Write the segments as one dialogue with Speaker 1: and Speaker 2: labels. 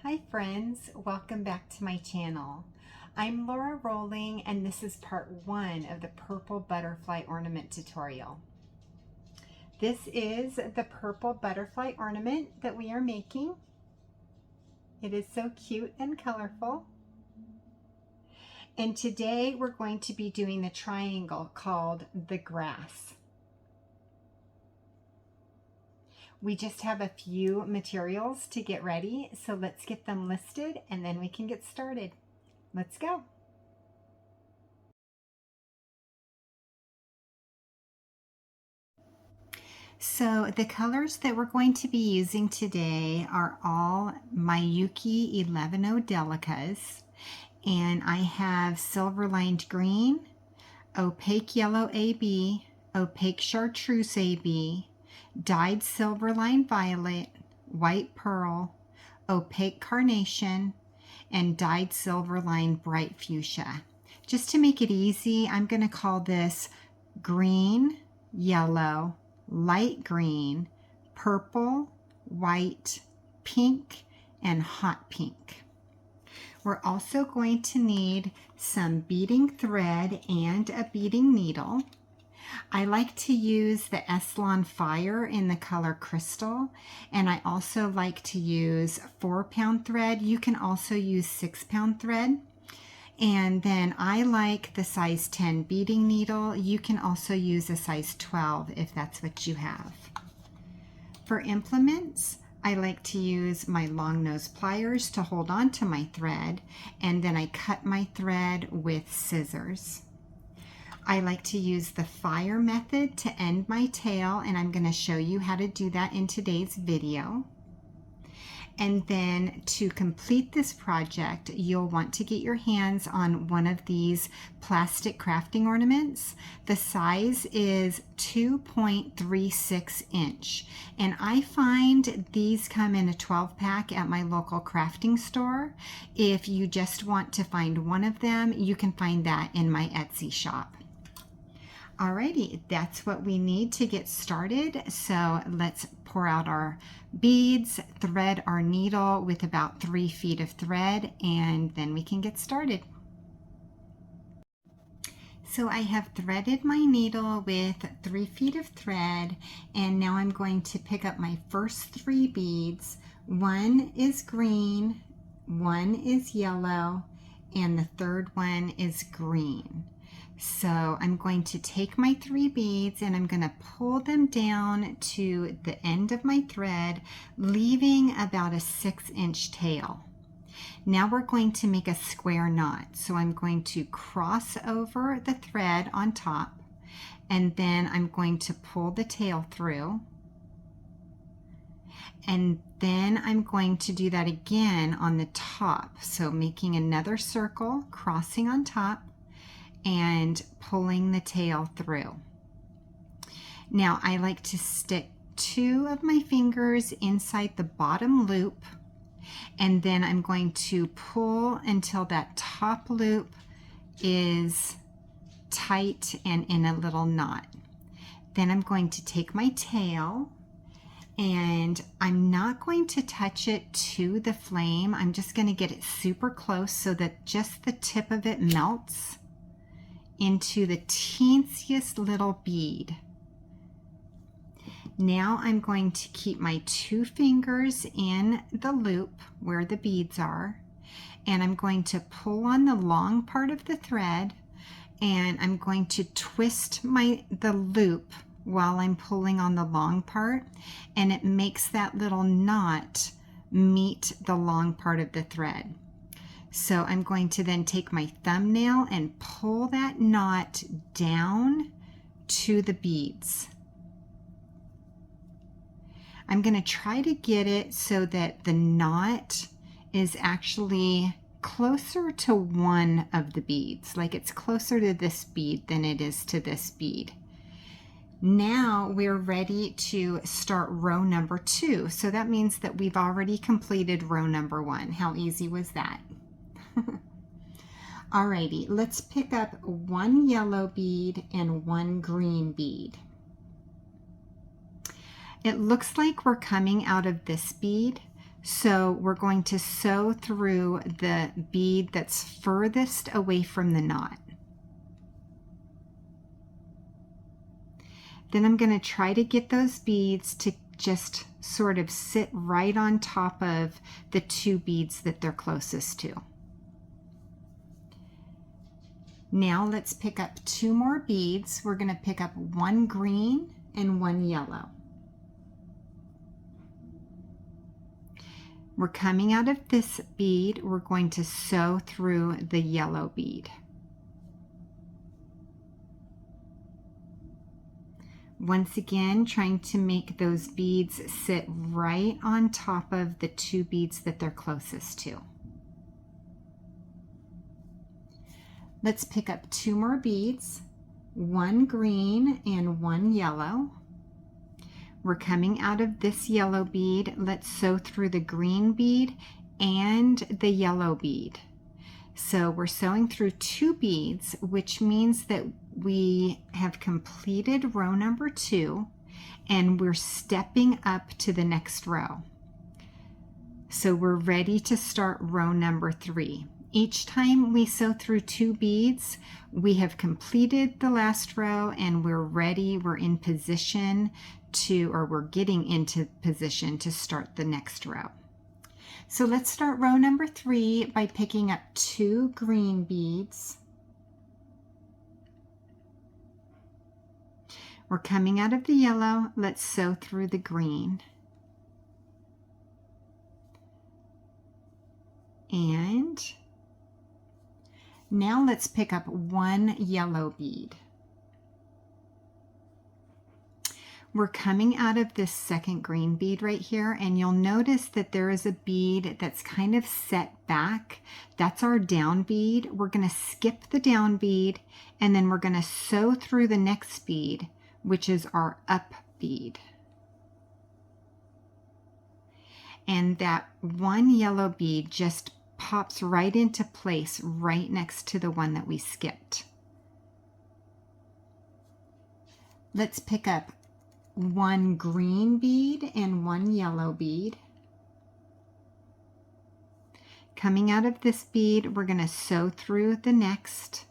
Speaker 1: Hi friends, welcome back to my channel. I'm Lora Rolling and this is part 1 of the purple butterfly ornament tutorial. This is the purple butterfly ornament that we are making. It is so cute and colorful. And today we're going to be doing the triangle called the grass. We just have a few materials to get ready, so let's get them listed and then we can get started. Let's go. So the colors that we're going to be using today are all Miyuki Delicas, and I have silver lined green, opaque yellow AB, opaque chartreuse AB, dyed silver line violet, white pearl, opaque carnation, and dyed silver line bright fuchsia. Just to make it easy, I'm going to call this green, yellow, light green, purple, white, pink, and hot pink. We're also going to need some beading thread and a beading needle. I like to use the Eslon Fire in the color Crystal, and I also like to use 4-pound thread. You can also use 6-pound thread. And then I like the size 10 beading needle. You can also use a size 12 if that's what you have. For implements, I like to use my long nose pliers to hold on to my thread, and then I cut my thread with scissors. I like to use the fire method to end my tail, and I'm going to show you how to do that in today's video. And then to complete this project, you'll want to get your hands on one of these plastic crafting ornaments. The size is 2.36 inch. And I find these come in a 12-pack at my local crafting store. If you just want to find one of them, you can find that in my Etsy shop. Alrighty, that's what we need to get started. So let's pour out our beads, thread our needle with about 3 feet of thread, and then we can get started. So I have threaded my needle with 3 feet of thread, and now I'm going to pick up my first 3 beads. One is green, one is yellow, and the third one is green. So I'm going to take my 3 beads and I'm going to pull them down to the end of my thread, leaving about a 6-inch tail. Now we're going to make a square knot. So I'm going to cross over the thread on top, and then I'm going to pull the tail through. And then I'm going to do that again on the top. So making another circle, crossing on top, and pulling the tail through. Now I like to stick 2 of my fingers inside the bottom loop, and then I'm going to pull until that top loop is tight and in a little knot. Then I'm going to take my tail, and I'm not going to touch it to the flame. I'm just going to get it super close so that just the tip of it melts into the teensiest little bead. Now I'm going to keep my 2 fingers in the loop where the beads are, and I'm going to pull on the long part of the thread, and I'm going to twist the loop while I'm pulling on the long part, and it makes that little knot meet the long part of the thread. So I'm going to then take my thumbnail and pull that knot down to the beads. I'm going to try to get it so that the knot is actually closer to one of the beads, like it's closer to this bead than it is to this bead. Now we're ready to start row number 2. So that means that we've already completed row number 1. How easy was that? Alrighty, let's pick up 1 yellow bead and 1 green bead. It looks like we're coming out of this bead, So we're going to sew through the bead that's furthest away from the knot. Then I'm going to try to get those beads to just sort of sit right on top of the two beads that they're closest to. Now let's pick up two more beads. We're going to pick up one green and one yellow. We're coming out of this bead, we're going to sew through the yellow bead. Once again, trying to make those beads sit right on top of the two beads that they're closest to. Let's pick up two more beads, one green and one yellow. We're coming out of this yellow bead. Let's sew through the green bead and the yellow bead. So we're sewing through two beads, which means that we have completed row number 2 and we're stepping up to the next row. So we're ready to start row number 3. Each time we sew through two beads, we have completed the last row and we're ready, we're in position to, or we're getting into position to start the next row. So let's start row number 3 by picking up two green beads. We're coming out of the yellow, let's sew through the green. And now let's pick up one yellow bead. We're coming out of this second green bead right here, and you'll notice that there is a bead that's kind of set back. That's our down bead. We're going to skip the down bead, and then we're going to sew through the next bead, which is our up bead. And that one yellow bead just pops right into place right next to the one that we skipped. Let's pick up one green bead and one yellow bead. Coming out of this bead, we're going to sew through the next.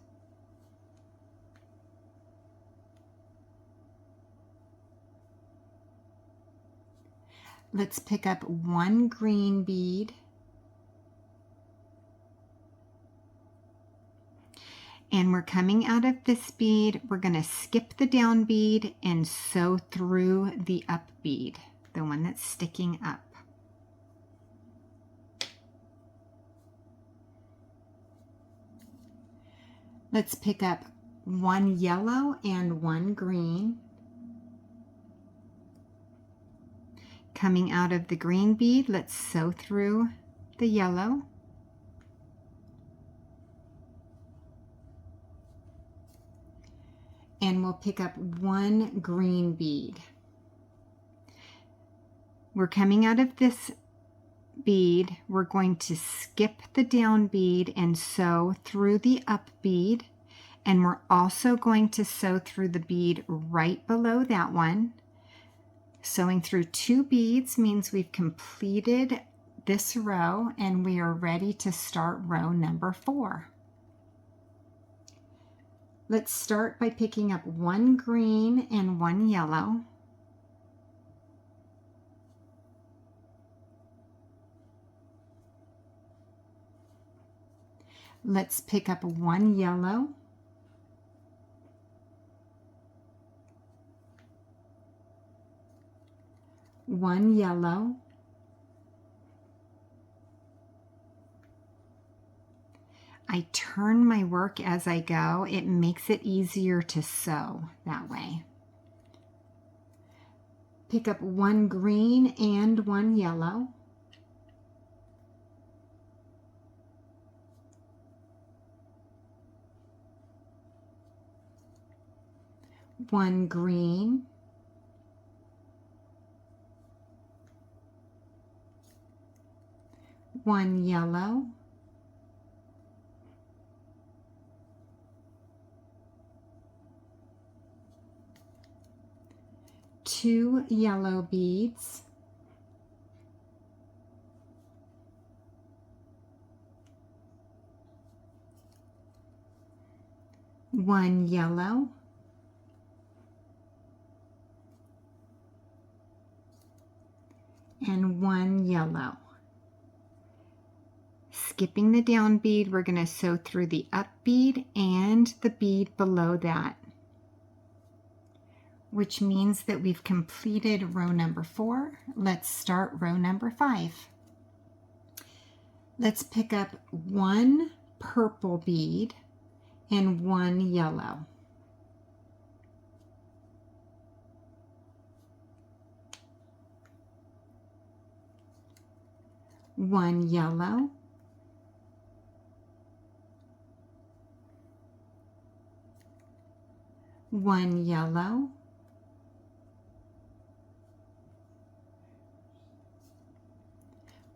Speaker 1: Let's pick up one green bead. And we're coming out of this bead, we're going to skip the down bead and sew through the up bead, the one that's sticking up. Let's pick up one yellow and one green. Coming out of the green bead, let's sew through the yellow. And we'll pick up one green bead. We're coming out of this bead, we're going to skip the down bead and sew through the up bead, and we're also going to sew through the bead right below that one. Sewing through two beads means we've completed this row and we are ready to start row number 4. Let's start by picking up one green and one yellow. Let's pick up one yellow. One yellow. I turn my work as I go. It makes it easier to sew that way. Pick up one green and one yellow. One green. One yellow. Two yellow beads. 1 yellow, and 1 yellow. Skipping the down bead, we're going to sew through the up bead and the bead below that, which means that we've completed row number 4. Let's start row number 5. Let's pick up 1 purple bead and 1 yellow. One yellow, one yellow,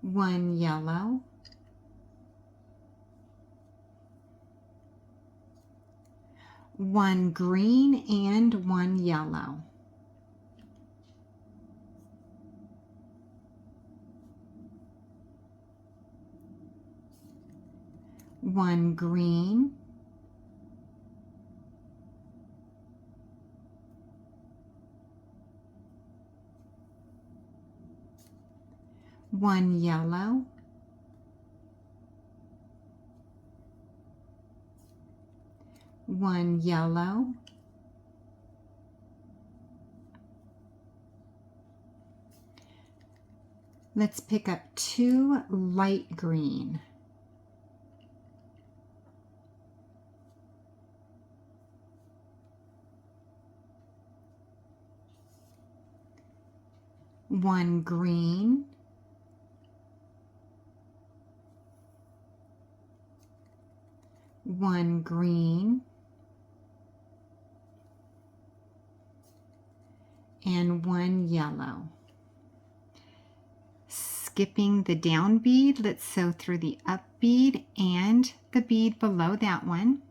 Speaker 1: one yellow, one green, and one yellow. One green, one yellow, one yellow, let's pick up 2 light green. One green, one green, and one yellow. Skipping the down bead, let's sew through the up bead and the bead below that one.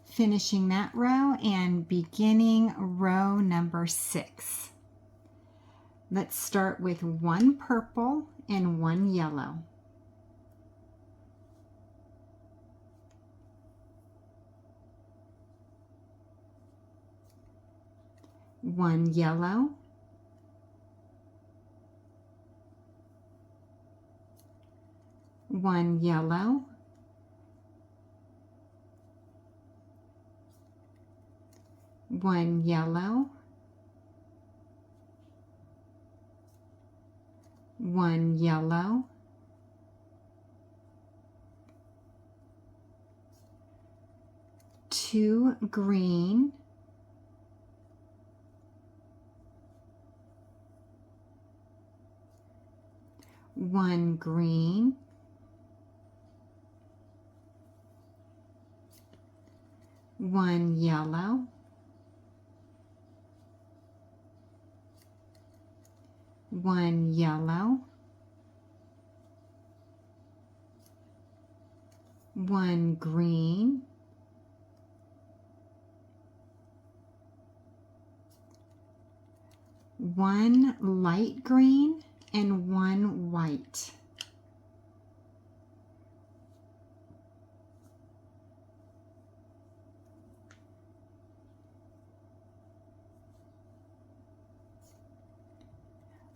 Speaker 1: Finishing that row and beginning row number 6. Let's start with 1 purple and 1 yellow. One yellow, one yellow, one yellow, one yellow, two green, one green, one yellow, one yellow, one green, one light green, and one white.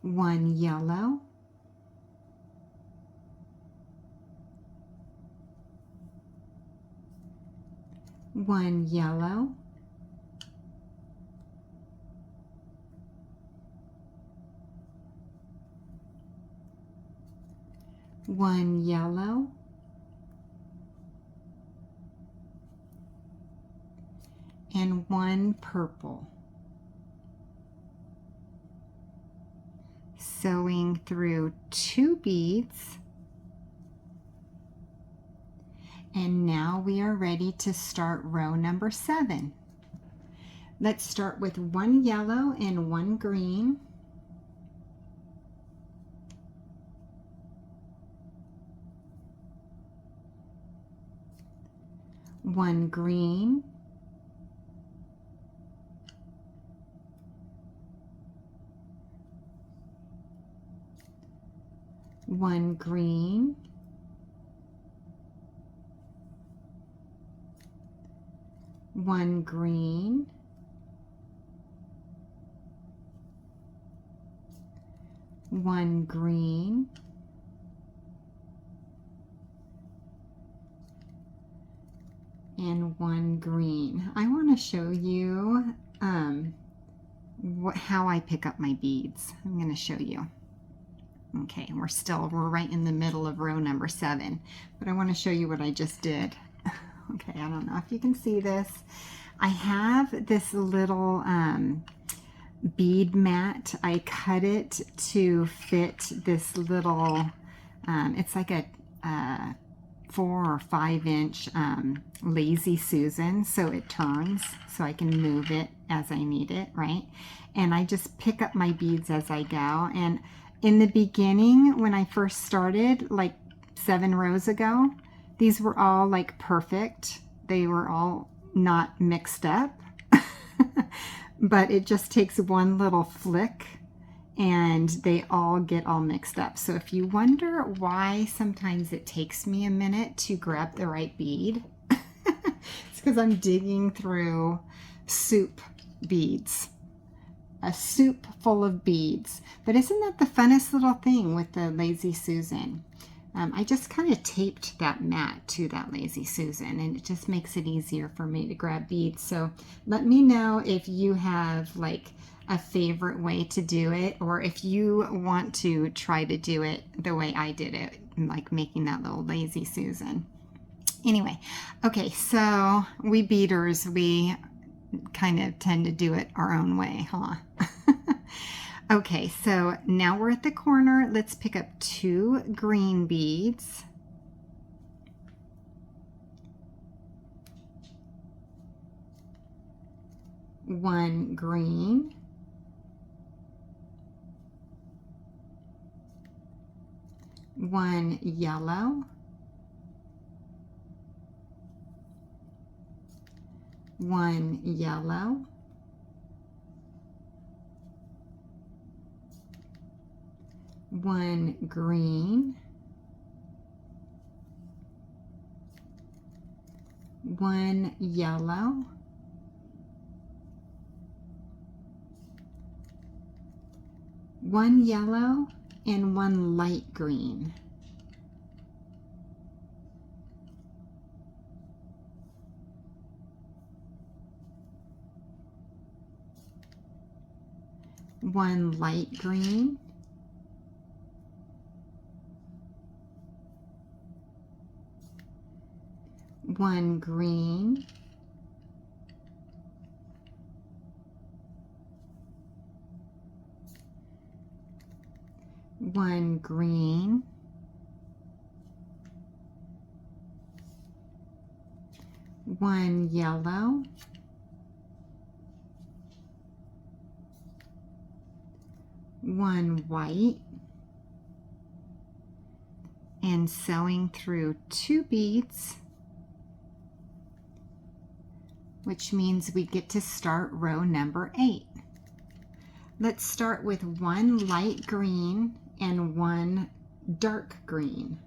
Speaker 1: One yellow, one yellow, one yellow, and one purple. Sewing through 2 beads, and now we are ready to start row number 7. Let's start with 1 yellow and 1 green, one green, one green, one green, one green, and one green. I want to show you how I pick up my beads. I'm going to show you. Okay, we're right in the middle of row number 7, but I want to show you what I just did. Okay, I don't know if you can see this. I have this little bead mat. I cut it to fit this little, it's like a 4 or 5 inch Lazy Susan, so it turns, so I can move it as I need it, right? And I just pick up my beads as I go. And in the beginning, when I first started, like 7 rows ago, these were all like perfect. They were all not mixed up. But it just takes one little flick and they all get all mixed up. So if you wonder why sometimes it takes me a minute to grab the right bead, it's because I'm digging through soup beads. A soup full of beads. But isn't that the funnest little thing with the Lazy Susan? I just kind of taped that mat to that Lazy Susan, and it just makes it easier for me to grab beads. So let me know if you have like a favorite way to do it, or if you want to try to do it the way I did it, like making that little Lazy Susan. Anyway, okay, so we beaders, we kind of tend to do it our own way, huh? Okay, so now we're at the corner. Let's pick up 2 green beads. One green. One yellow. One yellow. One green, one yellow, one yellow, and one light green. One light green. One green, one green, one yellow, one white, and sewing through 2 beads, which means we get to start row number 8. Let's start with 1 light green and 1 dark green.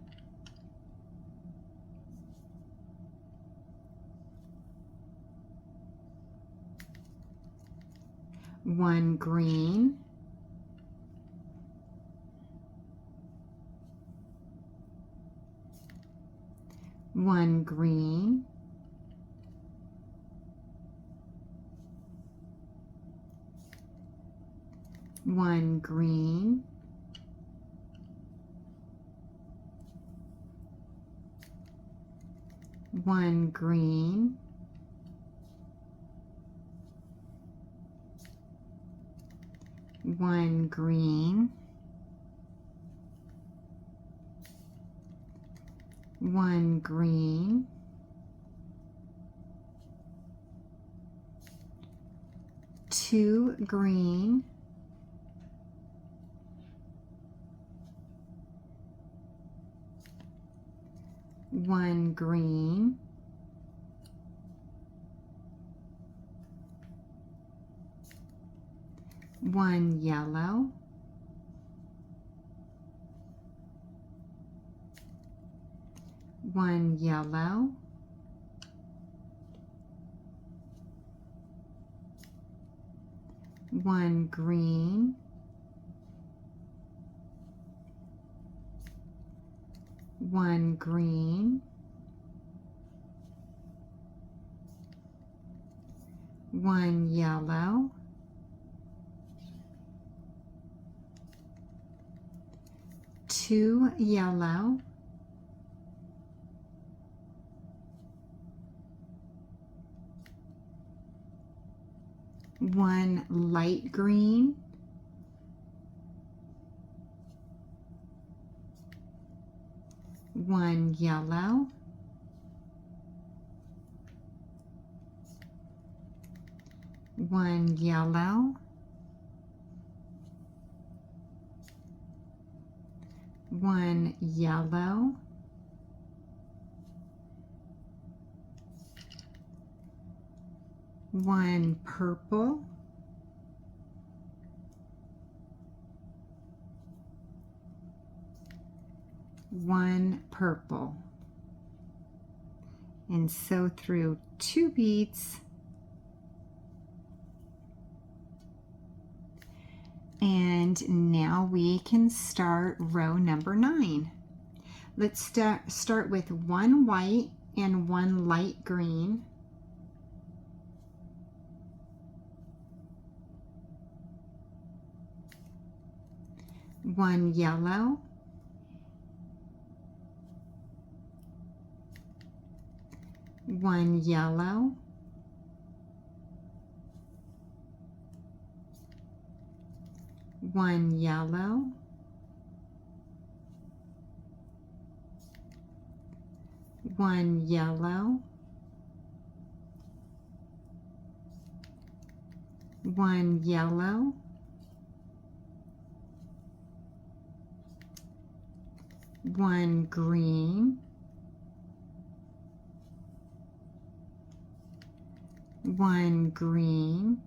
Speaker 1: One green, one green, one green, one green, one green, one green, two green, one green, one yellow, one yellow, 1 green, 1 green, 1 yellow, 2 yellow, 1 light green, 1 yellow, 1 yellow, 1 yellow, 1 purple, 1 purple, and sew through 2 beads, and now we can start row number 9. Let's start with 1 white and 1 light green, 1 yellow, 1 yellow, 1 yellow, 1 yellow, 1 yellow, 1 green, 1 green,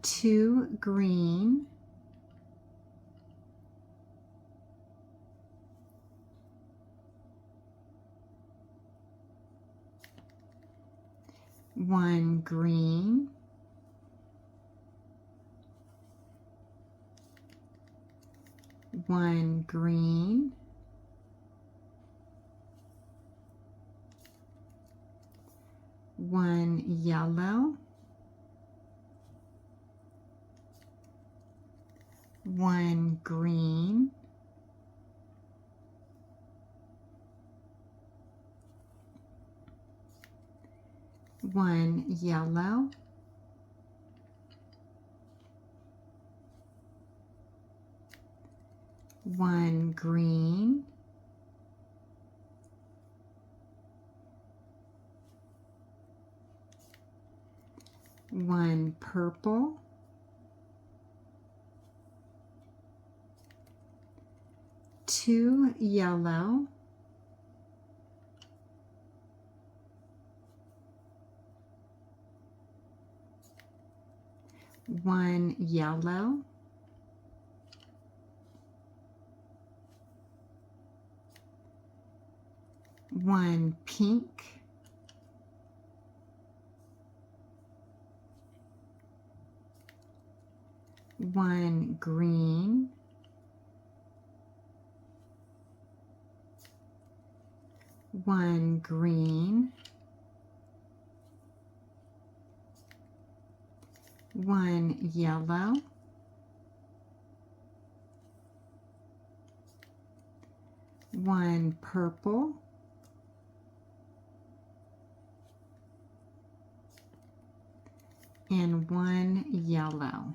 Speaker 1: 2 green, 1 green, 1 green, 1 yellow, 1 green, 1 yellow, 1 green, 1 purple, 2 yellow, 1 yellow, 1 pink, 1 green, 1 green, 1 yellow, 1 purple, 1 yellow.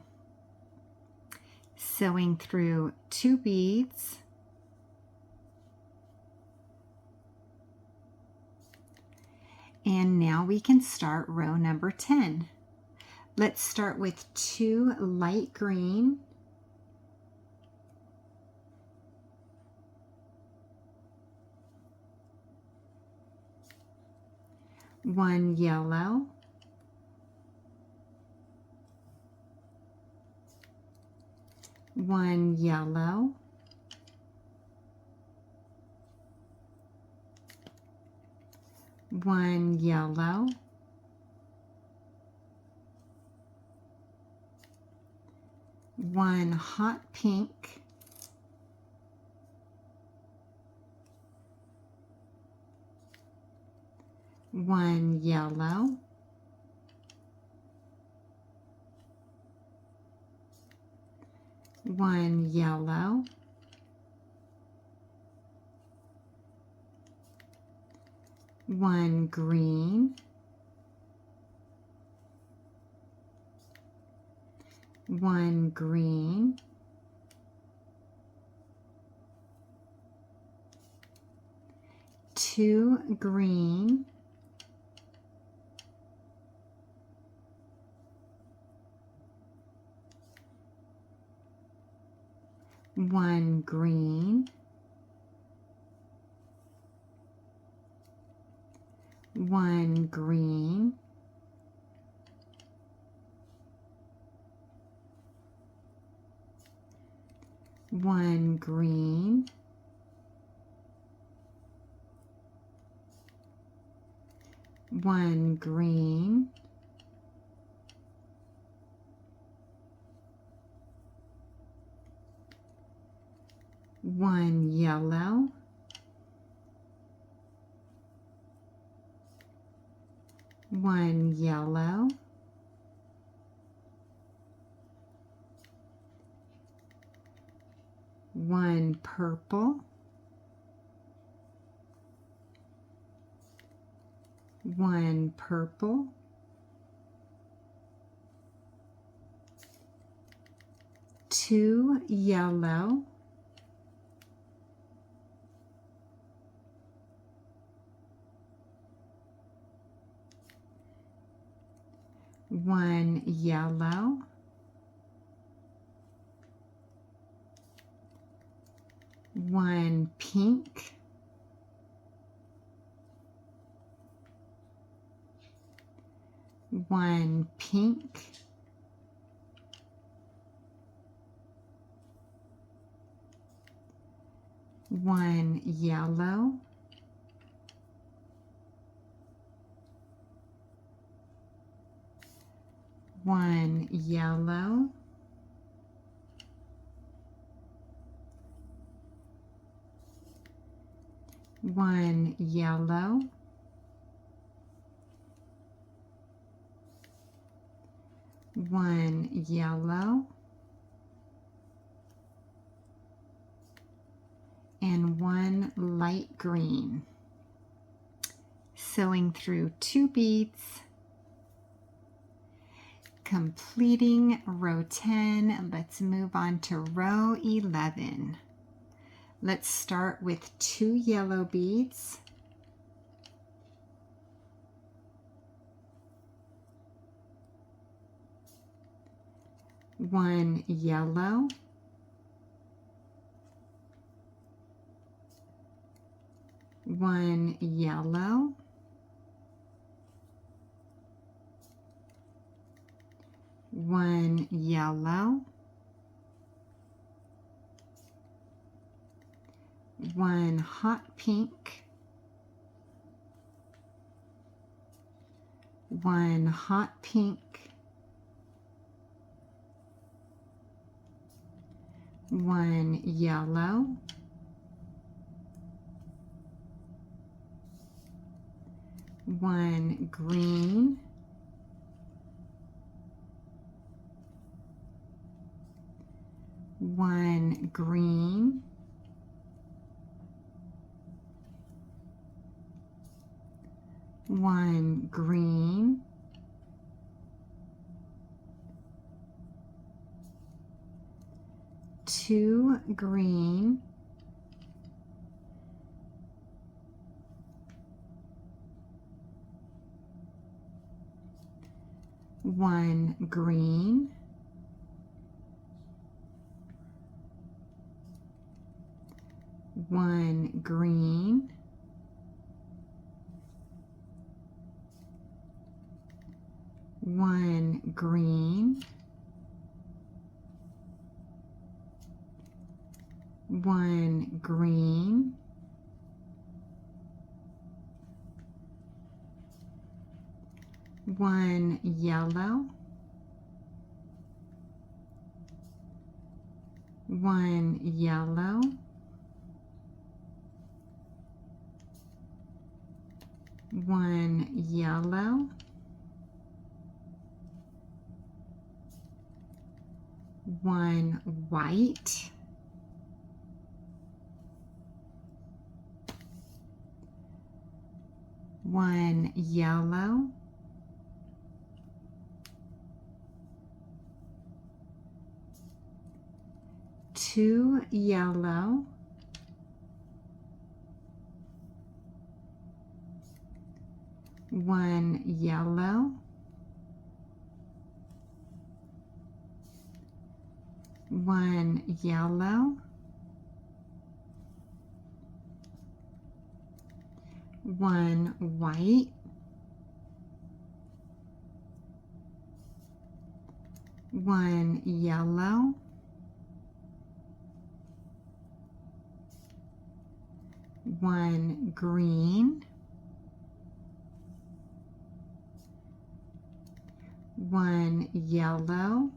Speaker 1: Sewing through 2 beads, and now we can start row number 10. Let's start with 2 light green, 1 yellow, 1 yellow, 1 yellow, 1 hot pink, 1 yellow, 1 yellow, 1 green, 1 green, 2 green, 1 green, 1 green, 1 green, 1 green, 1 yellow, 1 yellow, 1 purple, 1 purple, 2 yellow, 1 yellow, 1 pink, 1 pink, 1 yellow, 1 yellow, 1 yellow, 1 yellow, and 1 light green. Sewing through 2 beads, completing row 10. Let's move on to row 11. Let's start with 2 yellow beads, 1 yellow, 1 yellow, 1 yellow, 1 hot pink, 1 hot pink, 1 yellow, 1 green, 1 green, 1 green, 2 green, 1 green, 1 green, 1 green, 1 green, 1 yellow, 1 yellow, 1 yellow, 1 white, 1 yellow, 2 yellow, 1 yellow, 1 yellow, 1 white, 1 yellow, 1 green, 1 yellow,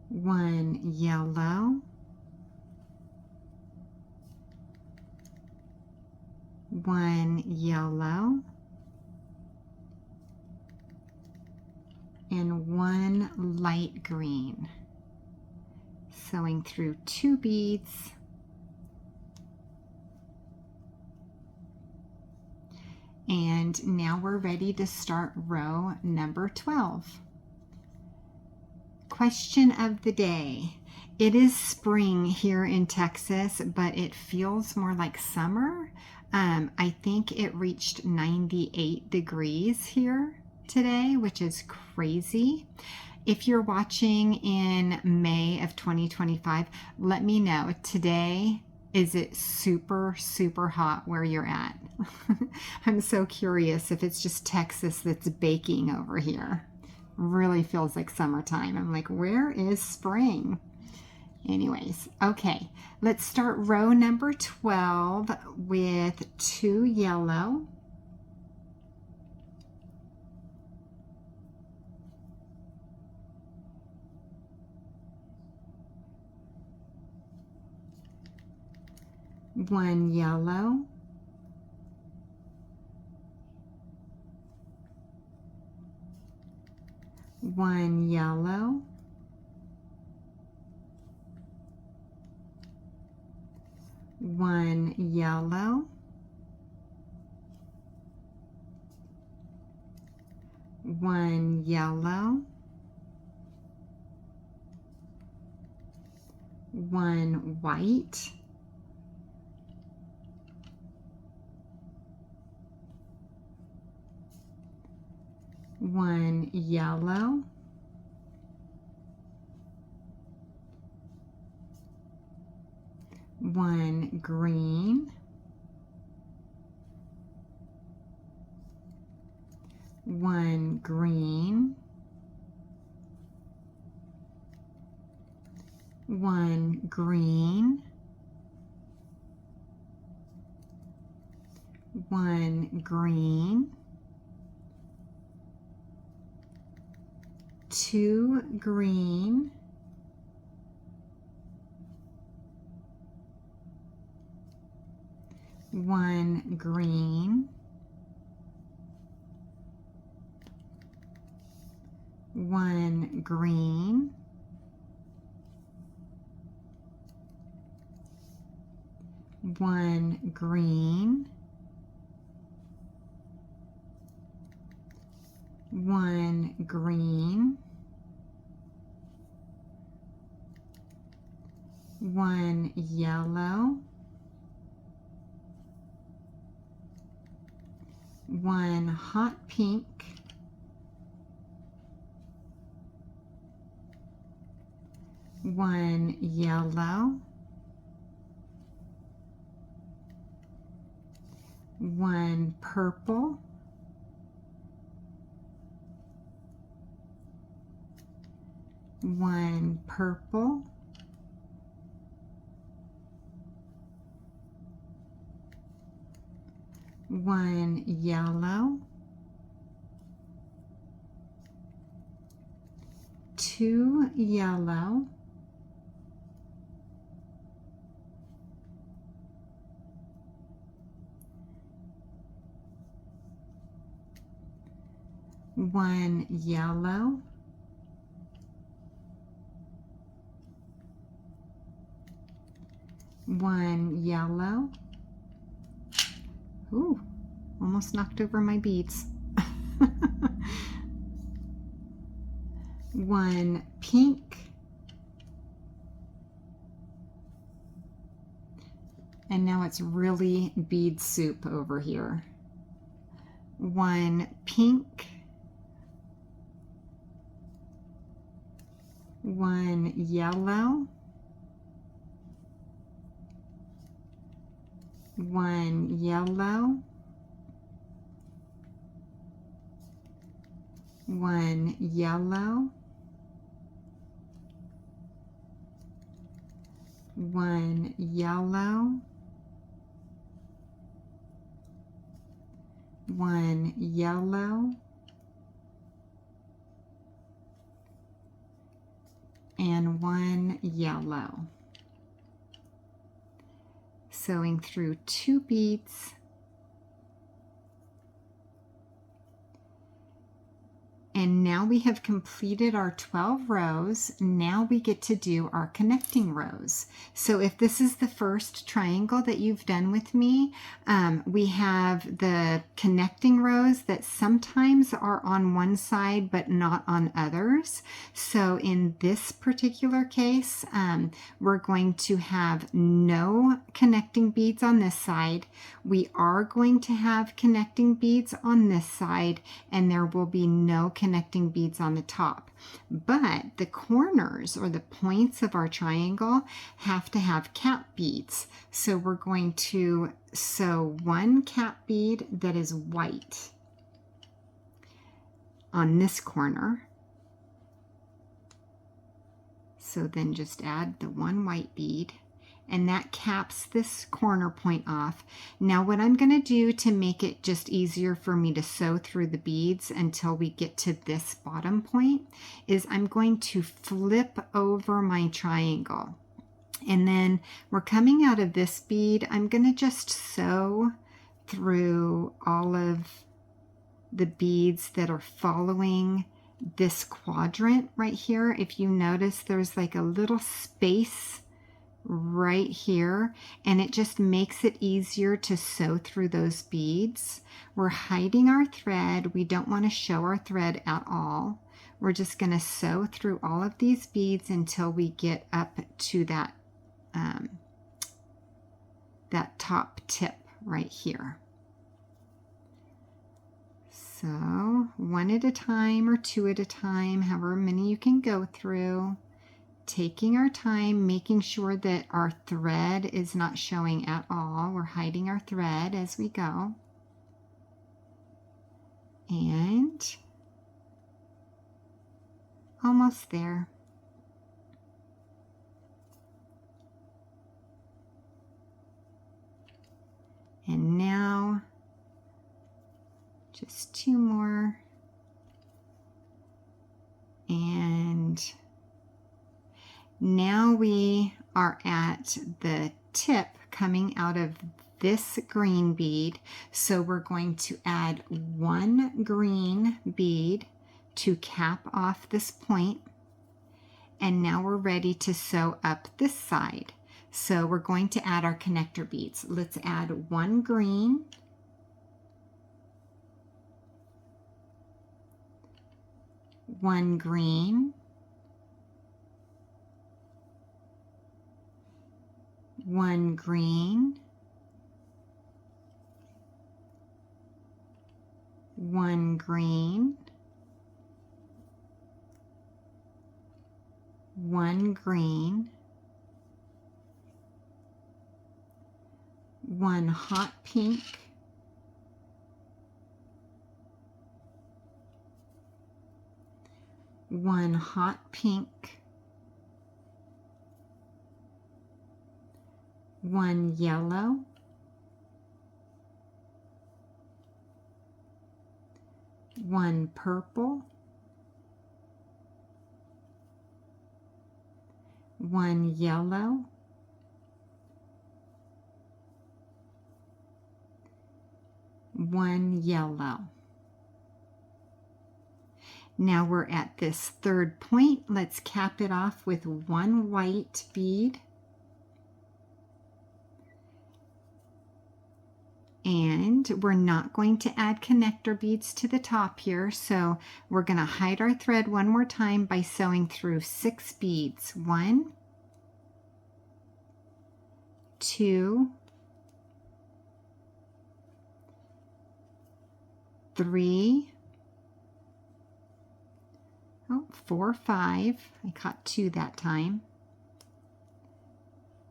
Speaker 1: 1 yellow, 1 yellow, and 1 light green. Sewing through 2 beads. And now we're ready to start row number 12. Question of the day. It is spring here in Texas, but it feels more like summer. I think it reached 98 degrees here today, which is crazy. If you're watching in May of 2025, let me know. Today, is it super, super hot where you're at? I'm so curious if it's just Texas that's baking over here. Really feels like summertime. I'm like, where is spring? Anyways, okay, let's start row number 12 with 2 yellow, 1 yellow, 1 yellow, 1 yellow, 1 yellow, 1 white, 1 yellow, 1 green, 1 green, 1 green, 1 green, 2 green, 1 green, 1 green, 1 green, 1 green, 1 yellow, 1 hot pink, 1 yellow, 1 purple, 1 purple, 1 yellow, 2 yellow, one yellow, one yellow. Ooh, almost knocked over my beads. One pink, and now it's really bead soup over here. One pink, one yellow, one yellow, one yellow, one yellow, one yellow, and one yellow. Sewing through 2 beads. And now we have completed our 12 rows. Now we get to do our connecting rows. So if this is the first triangle that you've done with me, we have the connecting rows that sometimes are on one side but not on others. So in this particular case, we're going to have no connecting beads on this side. We are going to have connecting beads on this side, and there will be no connecting beads on the top. But the corners or the points of our triangle have to have cap beads. So we're going to sew one cap bead that is white on this corner. So then just add the one white bead, and that caps this corner point off. Now what I'm going to do to make it just easier for me to sew through the beads until we get to this bottom point is I'm going to flip over my triangle. And then we're coming out of this bead. I'm going to just sew through all of the beads that are following this quadrant right here. If you notice, there's like a little space right here, and it just makes it easier to sew through those beads. We're hiding our thread. We don't want to show our thread at all. We're just going to sew through all of these beads until we get up to that that top tip right here. So one at a time or two at a time, however many you can go through. Taking our time, making sure that our thread is not showing at all. We're hiding our thread as we go. And almost there. And now just 2 more. And now we are at the tip coming out of this green bead. So we're going to add 1 green bead to cap off this point. And now we're ready to sew up this side. So we're going to add our connector beads. Let's add 1 green, 1 green, 1 green, 1 green, 1 green, 1 hot pink, 1 hot pink, 1 yellow, 1 purple, 1 yellow, 1 yellow. Now we're at this third point. Let's cap it off with 1 white bead. And we're not going to add connector beads to the top here, so we're going to hide our thread one more time by sewing through 6 beads. 1, 2, 3, 4, 5. I caught 2 that time.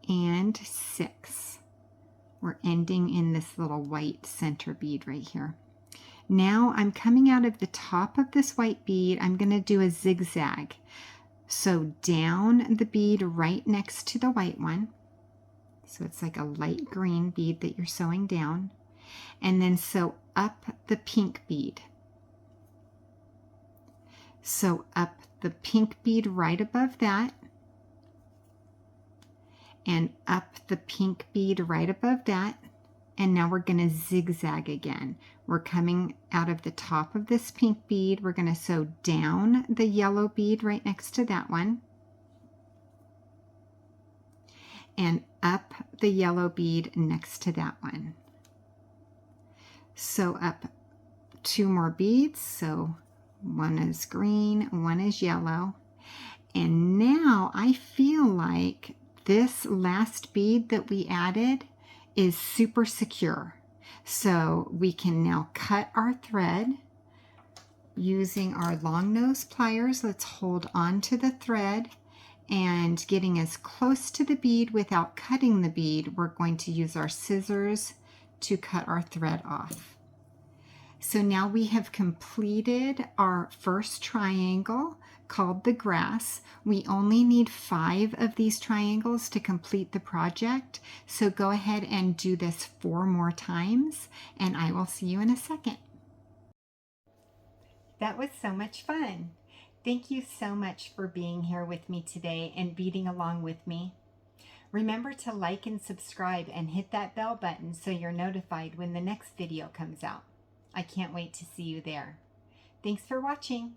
Speaker 1: And 6. We're ending in this little white center bead right here. Now I'm coming out of the top of this white bead. I'm going to do a zigzag. So down the bead right next to the white one. So it's like a light green bead that you're sewing down. And then sew up the pink bead. Sew up the pink bead right above that. And up the pink bead right above that. And now we're going to zigzag again. We're coming out of the top of this pink bead. We're going to sew down the yellow bead right next to that one. And up the yellow bead next to that one. Sew up 2 more beads. So one is green, one is yellow. And now I feel like this last bead that we added is super secure. So we can now cut our thread using our long nose pliers. Let's hold on to the thread, and getting as close to the bead without cutting the bead, we're going to use our scissors to cut our thread off. So now we have completed our first triangle called the grass. We only need 5 of these triangles to complete the project. So go ahead and do this 4 more times, and I will see you in a second. That was so much fun. Thank you so much for being here with me today and beading along with me. Remember to like and subscribe and hit that bell button so you're notified when the next video comes out. I can't wait to see you there. Thanks for watching.